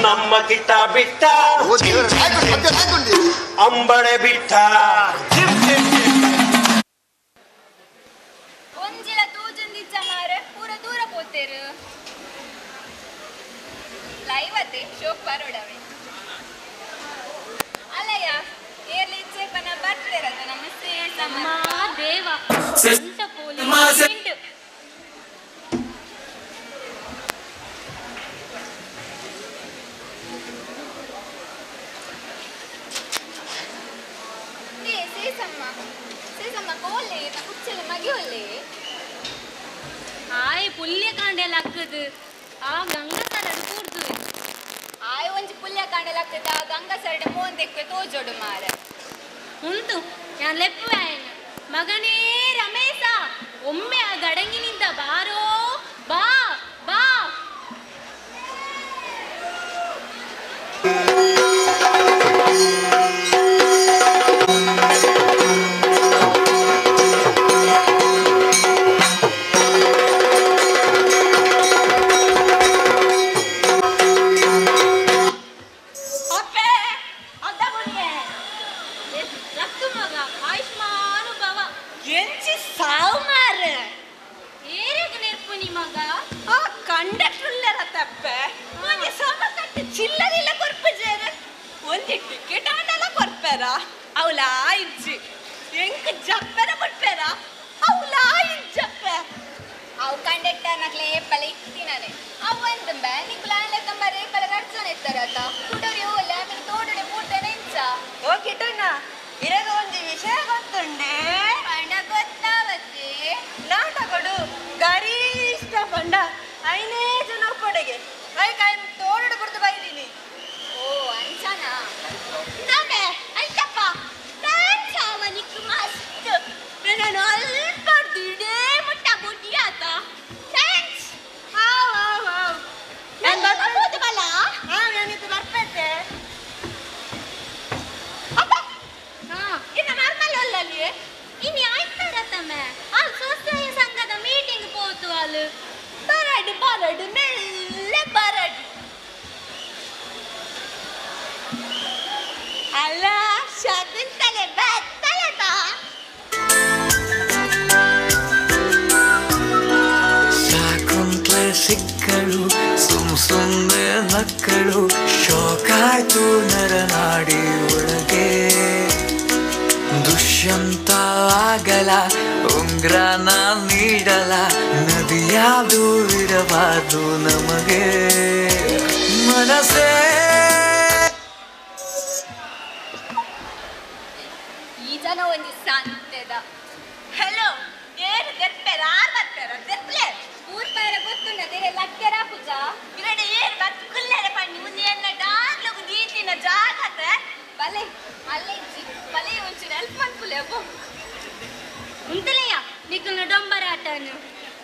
ನಮ್ಮ ಗಿಟ್ಟ ಬಿಟ್ಟ ಅಂಬಳೆ ಬಿಟ್ಟ ಒಂಜಿಲ ತೂಜಂದಿಚ್ಚ ಮಾರೆ ಪೂರ ದೂರ ಪೋತೇರು ಲೈವ್ ಅತೆ ಶೋಕ್ ಬರೋಡವೆ ಅಲ್ಲಯ್ಯ ಏರ್ಲಿ ಇಚ್ಛೆ ಪನ ಬರ್ತಿರತ್ತ ನಮ್ಮ ಸೇಸಮ್ಮ ದೇವ ಸಂತ ಪೋಲಿ ಆಯ್ ಪುಲ್ಯ ಕಾಂಡೆಲ್ಲ ಹಾಕದು ಆ ಗಂಗಾ ಸರಡು ಕೂಡ್ದು ಆಯ್ ಒಂಜಿ ಪುಲ್ಯ ಕಾಂಡೆಲ್ಲ ಹಾಕದ ಆ ಗಂಗಾ ಸರಡು ಮೋನ್ ತೆಕ್ವೆ ತೋಜೋಡು ಮಾರ ಉಂಟು ನಾನು ಲೆಪ್ಪುವೆ ಮಗನೇ ರಮೇಶ ಒಮ್ಮೆ ಆ ಗಡಂಗಿನಿಂದ ಬಾರೋ ಬಾ ಬಾ ಶೋಕಾಯ್ತು ನರನಾಡಿ ಒಳಗೆ ದುಷ್ಯಂತ ಆಗಲ ಉಂಗ್ರನ ನೀಡಲ ನದಿಯಾದು ಇರಬಾರ್ದು ನಮಗೆ ಮನಸ್ಸೇ ಈ ಜನ ಒಂದು ಸಂತೆದ ಹಲೋ ಏನು ದೆಪ್ಪೆರ ಆರ್ ಬರ್ತಾರ ದೆಪ್ಪಲೆ ಊರ್ ಪೈರ ಗೊತ್ತುಂಡದೆ ಲಕ್ಕೆರ ಪೂಜ ಇರಡೆ ಏನ್ ಬತ್ ಕುಲ್ಲೆರೆ ಪಣ್ಣಿ ಮುಂದೆ ಎಲ್ಲ ಡಾಗ್ಲಗು ದೀತಿನ ಜಾಗತ ಬಲೆ ಅಲ್ಲೇ ಬಲೆ ಒಂಚೂರು help ಮಾಡ್ಕೊಲೆ ಅಬ್ಬೋ ಉಂಟಲಯ್ಯ ನಿಕ್ಕಲ್ನ Dombara ಆಟನು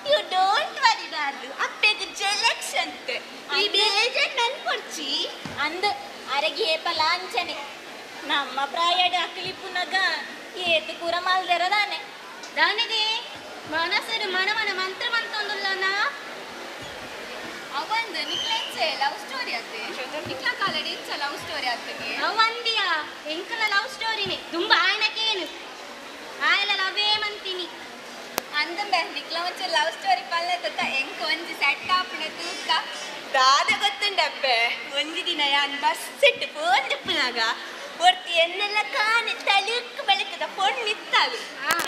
you don't worry ಡಾರ್ಲು ಅಪ್ಪೆಗೆ ಜೆಲೆಕ್ಸ್ ಅಂತೆ ಈ ಬೇಜನ್ ನನ್ ಕೊಡ್ಚಿ ಅಂದ ಅರಗಿ ಏಪಲ ಅಂಚನೆ ನಮ್ಮ ಪ್ರಾಯಡ ಅಕಲಿಪುನಗ ಏತು ಕೂರ ಮಲ್ದೆರದಾನೆ ದಾನಿದೆ ಮನಸರು ಮನವನ ಮಂತ್ರ ಮಂತೊಂದುಲ್ಲನ ಅವಂದು ನಿಕ್ಲೆಂಚೆ ಲವ್ ಸ್ಟೋರಿ ಅತ್ತೆ ನಿಕ್ಲ ಕಾಲಡಿ ಇಂಚ ಲವ್ ಸ್ಟೋರಿ ಅತ್ತೆಗೆ ಅವಂದಿಯ ಎಂಕಲ ಲವ್ ಸ್ಟೋರಿನೇ ತುಂಬ ಆಯನಕೇನು ಆಯಲ ಲವೇ ಮಂತೀನಿ ಅಂದಂಬೆ ನಿಕ್ಲ ಒಂಚ ಲವ್ ಸ್ಟೋರಿ ಪಲ್ಲೆ ತತ್ತ ಎಂಕ ಒಂಜಿ ಸೆಟ್ ಆಪುನ ತೂಕ ದಾದ ಗೊತ್ತುಂಡಪ್ಪೆ ಒಂಜಿ ದಿನ ಯಾನ್ ಬಸ್ ಇಟ್ಟು ಫೋನ್ ತಿಪ್ಪುನಾಗ ಒರ್ತಿ ಎನ್ನೆಲ್ಲ ಕಾಣಿ ತಳುಕ್ ಬೆಳಕದ ಫೋನ್ ನಿತ್ತಲು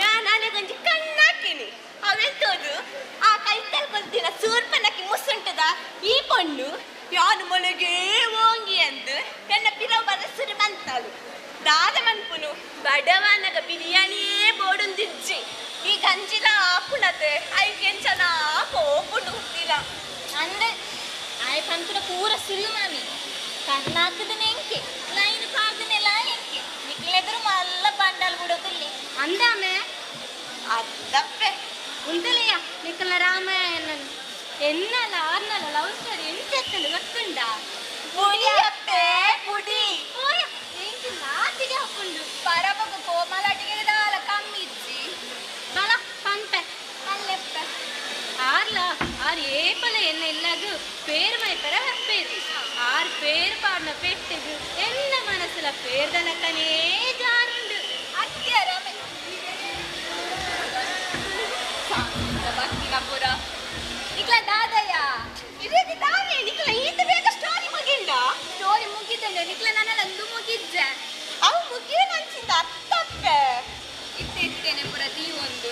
ನಾನು ಅಲ್ಲಿಗೊಂಜಿ ಕಣ್ಣಾಕಿನಿ ಅವೆಂತೋದು ಆ ಕೈತಲ್ ಕೊಂದಿನ ಸೂರ್ಪನಕ್ಕೆ ಮುಸ್ಸುಂಟದ ಈ ಪೊಣ್ಣು ಯಾನು ಮೊಳಗೆ ಹೋಂಗಿ ಅಂದು ಎನ್ನ ಪಿರವ ಬರಸುರು ಬಂತಲು ದಾದ ಮನ್ಪುನು ಬಡವನಗ ಬಿರಿಯಾನಿಯೇ ಬೋಡುಂದಿಜ್ಜಿ ಈ ಗಂಜಿಲ ಆಪುಣತೆ ಐಕೆಂಚನ ಕೋಪುಡು ಇಲ್ಲ ಅಂದೆ ಆಯ್ ಪಂತುನ ಪೂರ ಸುಳ್ಳು ಮಾಮಿ ಕಣ್ಣಾಕದನೆ ಎಂಕೆ ಲೈನ್ ಕಾದನೆಲ್ಲ ಎಂಕೆ ನಿಕ್ಲೆದ್ರು ಮಲ್ಲ ಬಂಡಲ್ ಬಿಡೋದಿಲ್ಲ ಅಂದಾಮೆ ಅದಪ್ಪೆ ಉಂಟಲಯ್ಯ ನಿಕ್ಕಲ ರಾಮಾಯಣ ಎನ್ನಲ ಆರ್ನಲ ಲವ್ ಸ್ಟೋರಿ ಎಂತೆತ್ತಲು ಗೊತ್ತುಂಡ ಪುಡಿ ಅಪ್ಪೆ ಪುಡಿ ಓಯ ಎಂಕಿ ನಾಚಿಗೆ ಹಾಕೊಂಡು ಪರಬಗ ಕೋಮಲಾಟಿಗೆ ದಾಲ ಕಮ್ಮಿ ಇಜ್ಜಿ ಬಲ ಪಂಪೆ ಅಲ್ಲೆಪ್ಪೆ ಆರ್ಲ ಆರ್ ಏಪಲ ಎನ್ನ ಇಲ್ಲದು ಪೇರು ಮೈ ಪರ ಹಪ್ಪೇರು ಆರ್ பேர் பாடின பெட்டுக்கு என்ன மனசுல பேர் தனக்கனே ஜாருண்டு அத்தியாரமே பக்தினாಪುರ ನಿಕ್ಲ ದಾದಯ್ಯ ಇದಕ್ಕೆ ದಾವೆ ನಿಕ್ಲ ಈತ ಬೇಗ ಸ್ಟೋರಿ ಮುಗಿಂದ ಸ್ಟೋರಿ ಮುಗಿದಂಡೆ ನಿಕ್ಲ ನನ್ನೆಲ್ಲ ಅಂದು ಮುಗಿದ್ದೆ ಅವು ಮುಗಿಯ ಅನ್ಸಿಂದ ಅರ್ಥಕ್ಕೆ ಇತ್ತೇನೆ ಪುರ ಒಂದು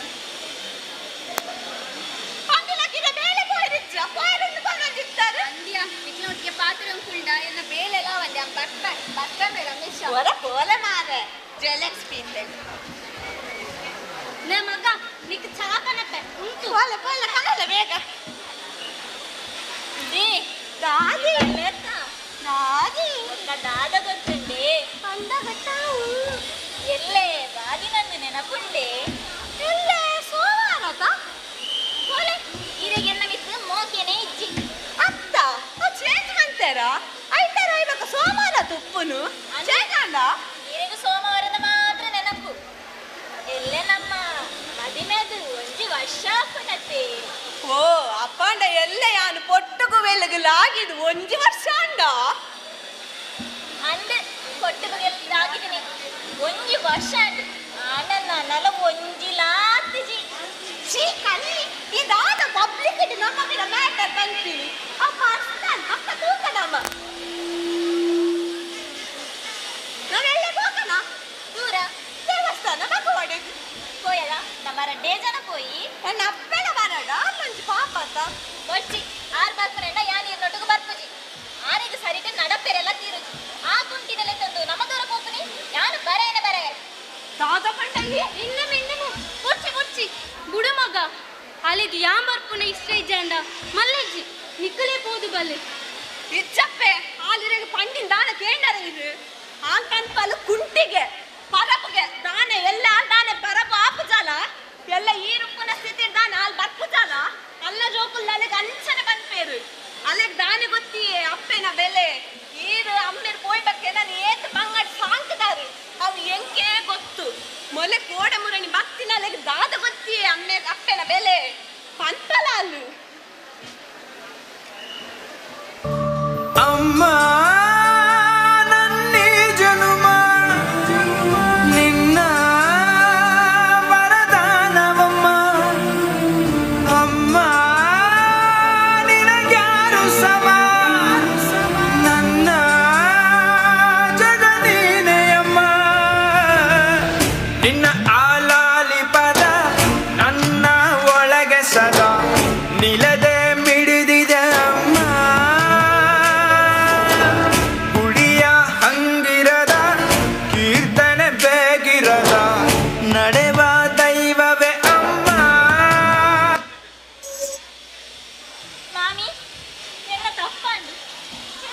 ಪಂಡಿಲಕ್ಕಿದ ಮೇಲೆ போயிருச்ச போயிருந்து ಬಂದಿರ್ತಾರೆ ಅಂದಿಯ ನಿಕ್ಲ ಒಟ್ಟಿಗೆ ಪಾತ್ರ ಕುಂಡ ಎನ್ನ ಬೇಲೆಲ್ಲ ಒಂದೆ ಬಟ್ಟ ರಮೇಶ ಹೊರ ಕೋಲೆ ಮಾರೆ ಜೆಲೆಕ್ಸ್ ಪೀಂದೆ ನೇ ಮಗ ನಿಕ್ ಚಾಕನಪ್ಪೆ ಉಂಟು ಕೋಲೆ ಕೋಲೆ ಕಣಲ್ಲ ಬೇಗ ಇದೇ ದಾದಿ ಲೆಕ್ಕ ದಾದಿ ఒక దాద ಗೊತ್ತುಂಡೆ పండగటావు ಎಲ್ಲೇ ಬಾದಿ ನಂದು ನೆನಪುಂಡೆ ಎಲ್ಲೇ ಸೋವಾರತ ಕೋಲೆ ಇರೆಗೆನ್ನ ಮಿತ್ತು ಮೋಕೆನೆ ಇಜ್ಜಿ ಅತ್ತ ಚೇಂಜ್ ಮಾಡ್ತಾರ ಐತಾರ ಇವಾಗ ಸೋಮವಾರ ತುಪ್ಪುನು ಚೇಂಜ್ ಅಂದ ಇರೆಗೂ ಸೋಮವಾರದ ಮಾತ್ರ ನೆನಪು ಎಲ್ಲೇ ನಮ್ಮ ಮದಿಮೆದು ಒಂಜಿ ವರ್ಷ ಆಪುನತೆ ಓ ಅಪ್ಪಂಡ ಎಲ್ಲ ಯಾನು ಪೊಟ್ಟುಗು ವೆಲಗಲಾಗಿದು ಒಂಜಿ ವರ್ಷ ಅಂಡ ಅಂದೆ ಕೊಟ್ಟುಗೆಲ್ಲಾಗಿದ್ದೀನಿ ಒಂಜಿ ವರ್ಷ ಅಂಡ್ ಆನನ್ನ ನಲ ಒಂಜಿಲಾತಿಜಿ ಛೀ ಕಲಿ ಇದಾದ ಪಬ್ಲಿಕ್ ಇಟ್ಟು ನಮಗೆ ಮ್ಯಾಟರ್ ಬಂತೀನಿ ಅಪ್ಪ ಅಷ್ಟನ್ ಅಪ್ಪ ತೂಕ ನಮ್ಮ ನಾವೆಲ್ಲ ಹೋಗೋಣ ದೂರ ದೇವಸ್ಥಾನ ಮಗವಾಡೆಗೆ పోయదా నమ్మర డేజన పోయి ನನ್ನ ಅಪ್ಪನ ಬರಡ ಮಂಜು ಪಾಪತ వచ్చి ఆరు ಬರ್ಪರೆಂಡ ಯಾನ್ ಇರ್ನೊಟ್ಟಿಗೆ ಬರ್ಪುಜಿ ಆರಿಗೆ ಸರಿಟ ನಡಪೆರೆಲ್ಲ ತೀರುಜಿ ಆ ಕುಂಟಿನಲ್ಲೇ ತಂದು ನಮ್ಮ ದೂರ ಹೋಗ್ತೀನಿ ಯಾನು ಬರೇನೆ ಬರೇ ದಾದ ಪಂಡಲ್ಲಿ ಇನ್ನೇನು ಕುರ್ಚಿ ಕುರ್ಚಿ ಬುಡು ಮಗ ಅಲ್ಲಿಗೆ ಯಾಂ ಬರ್ಪುನ ಇಷ್ಟ ಇಜ್ಜಂಡ ಮಲ್ಲಜ್ಜಿ ನಿಕ್ಕಲೇ ಪೋದು ಬಲ್ಲೆ ಇಚ್ಚಪ್ಪೆ ಆಲಿರೆಗೆ ಪಂಡಿನ ದಾನ ಕೇಂದ್ರ ಇದು ಆಂಕನ್ಪಲು ಕುಂಟಿಗೆ ಪರಪುಗೆ ದಾನೆ ಎಲ್ಲ ದಾನೆ ಪರಪು ಆಪುಜಾಲ ಎಲ್ಲ ಈ ರುಪ್ಪನ ಸ್ಥಿತಿ ದಾನ ಅಲ್ಲಿ ಬರ್ಪುಜಾಲ ಅಲ್ಲ ಜೋಕುಲ್ ಅಲ್ಲಿಗೆ ಅಂಚನೆ ಬಂದ್ಪೇರು ಅಲ್ಲಿಗೆ ದಾನೆ ಗೊತ್ತಿಯೇ ಅಪ್ಪೆನ ಬೆಲೆ ಈರು ಅಮ್ಮೇರು ಪೋಯ್ಬಕ್ಕೆ ನಾನು ಏತ್ ಬಂಗಡ್ ಸಾಂಕದಾರು ಅವು ಎಂಕೆ ಗೊತ್ತು ಮೊಲೆ ಕೋಡೆ ಮುರಣಿ ಭಕ್ತಿನ ಅಲ್ಲಿಗೆ ದಾದ ಗೊತ್ತಿಯೇ ಅಮ್ಮೆ ಅಪ್ಪೆನ ಬೆಲೆ ಪಂತಲ ಅಲ್ಲು ಅಮ್ಮ ನನ್ನಿ ಜನುಮ ನಿನ್ನ ವರದಾನವಮ್ಮ ಅಮ್ಮ ನಿನಗ್ಯಾರು ಸಮ ನನ್ನ ಜಗ ನೀನೆಯಮ್ಮ ನಿನ್ನ ಆಲಾಲಿ ಪದ ನನ್ನ ಒಳಗೆ ಸದಾ ನಿಲದೆ ಮಿಡಿದಿದೆ ಅಮ್ಮ ಗುಡಿಯ ಹಂಗಿರದ ಕೀರ್ತನೆ ಬೇಗಿರದ ನಡೆವ ದೈವವೇ ಅಮ್ಮ ಮಾಮಿ ಎಲ್ಲ ತಪ್ಪಂಡು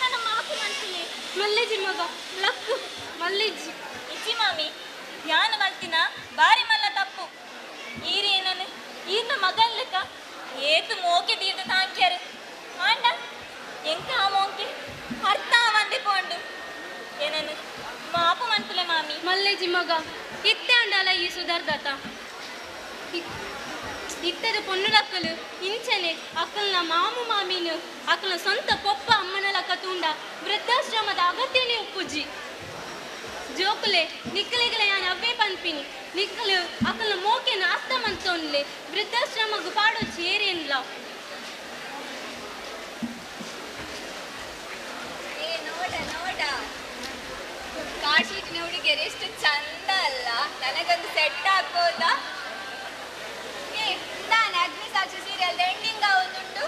ನನ್ನ ಮಾತು ಮನ್ಸಿನಿ ಮಲ್ಲೆಜಿ ಮಗ ಲಕ್ಕು ಮಲ್ಲೆಜ್ಜಿ ಇಜ್ಜಿ ಮಾಮಿ ಯಾನು ಮಲ್ತಿನ ಬಾರಿ ಮಲ್ಲ ತಪ್ಪು ಈರಿ ಏನನು ಈತ ಮಗನ್ ಲೆಕ್ಕ ಏತು ಮೋಕೆ ತೀರ್ಥ ತಾಂಕ್ಯರು ಆಂಡ ಎಂಕ ಆ ಮೋಕೆ ಅರ್ಥ ಆವಂದೆ ಪೋಂಡು ಏನನು ಮಾಪು ಮನ್ಪುಲೆ ಮಾಮಿ ಮಲ್ಲೇಜಿ ಮಗ ಇತ್ತೆ ಅಂಡಲ ಈ ಸುಧಾರ್ದಾತ ಇತ್ತದ ಪೊನ್ನುಡಕ್ಕಲು ಇಂಚನೆ ಅಕ್ಕಲ್ನ ಮಾಮು ಮಾಮೀನು ಅಕ್ಕಲ ಸ್ವಂತ ಪೊಪ್ಪ ಅಮ್ಮನಲ ಕತುಂಡ ವೃದ್ಧಾಶ್ರಮದ ಅಗತ್ಯನೇ ಉಪ್ಪುಜಿ ಜೋಕುಲೆ ನಿಕ್ಕಲೆಗಳ ಯಾನ್ ಅವೇ ಪನ್ಪಿನಿ ನಿಕ್ಕಲು ಅಕ್ಕಲ್ನ ಮೋಕೆನ ಅರ್ಥ ಮಂತೋನ್ಲೆ ವೃದ್ಧಾಶ್ರಮಗು ಪಾಡೋ ಚೇರೇನ್ಲ ನೋಡ ಕಾಶೀಟಿನ ಹುಡುಗಿಯರು ಎಷ್ಟು ಚಂದ ಅಲ್ಲ ನನಗೊಂದು ಸೆಟ್ ಆಗ್ಬೋದಾ ನಾನು ಅಗ್ನಿ ಸಾಕ್ಷಿ ಸೀರಿಯಲ್ ಎಂಡಿಂಗ್ ಒಂದುಂಟು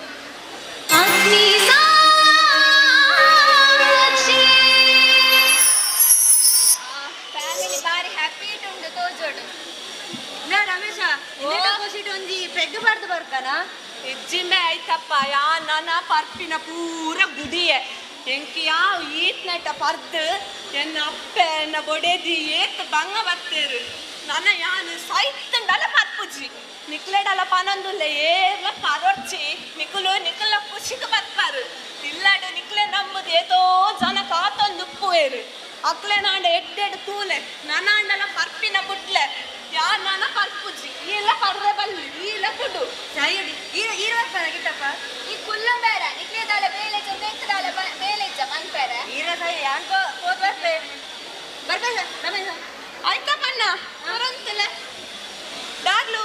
ಫ್ಯಾಮಿಲಿ ಬಾರಿ ಹ್ಯಾಪಿ ಉಂಟು ತೋಜೋಡು ರಮೇಶ ಕೋಸಿಟ್ಟು ಒಂಜಿ ಪೆಗ್ ಬರ್ದು ಬರ್ತಾನ ಇಜ್ಜಿಂಬೆ ಆಯ್ತಪ್ಪ ಯಾ ನನ್ನ ಪರ್ಪಿನ ಪೂರ ಬುದಿಯೆ ಎಂಕಿ ಯಾವ ಈತ್ ನಟ ಪರ್ದು ಎನ್ನ ಅಪ್ಪೆ ಎನ್ನ ಬೊಡೆದಿ ಏತ್ ಬಂಗ ಬರ್ತೇರು ನನ್ನ ಯಾನು ಸೈತಂಡಲ ಪರ್ಪುಜಿ ನಿಕ್ಲೆಡಲ ಪನೊಂದುಲ್ಲ ಏರ್ಲ ಪರೊಡ್ಚಿ ನಿಕ್ಕಲ ಖುಷಿಗೆ ಬರ್ಪಾರು ಇಲ್ಲಾಡು ನಿಕ್ಲೆ ನಮ್ಮದು ಏತೋ ಜನ ಕಾತೊಂದು ಉಪ್ಪುವೇರು ಅಕ್ಲೆ ನಾಂಡ ಎಡ್ಡೆಡು ತೂಲೆ ನನ್ನ ಅಂಡಲ ಪರ್ಪಿನ ಬುಟ್ಲೆ ಯಾ ನನ್ನ ಪರ್ಪುಜಿ ಇಲ್ಲ ಪರ್ರೆ ಬಲ್ಲಿ ಇಲ್ಲ ಕುಡು ಜಾಯಡಿ ಈ ಗಿಟ್ಟಪ್ಪ ಈ ಕುಲ್ಲ ಬೇರೆ ನಿಕ್ಲೆದಾಲ ಬೇಲೆ ಚಂದ ಬೇಲೆ ಮನ್ಪೇರೆ ಹೋದ್ ಬರ್ತೆ ಬರ್ಬೇಕ ರಮೇಶ ಆಯ್ತಾ ಪಣ್ಣ ಬರಂತಲ್ಲ ದಾಗ್ಲು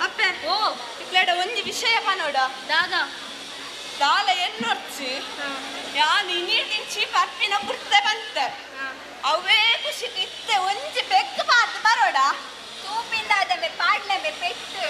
ಅಪ್ಪೆ ಓ ಇಪ್ಲೇಡ ಒಂಜಿ ವಿಷಯ ಪನೋಡ ದಾದಾ ದಾಲ ಎನ್ನೊರ್ಚಿ ಯಾನು ಇನ್ನಿಂಚಿ ಪರ್ಪಿನ ಬುರ್ತೆ ಬಂತೆ ಅವೇ ಖುಷಿಗೆ ಇತ್ತೆ ಒಂಜಿ ಬೆಕ್ಕ ಪಾತ್ ಬರೋಡ ತೂಪಿಂದ ಅದಮ್ಮೆ ಪಾಡ್ಲೆಮ್ಮೆ ಪೆಟ್ಟು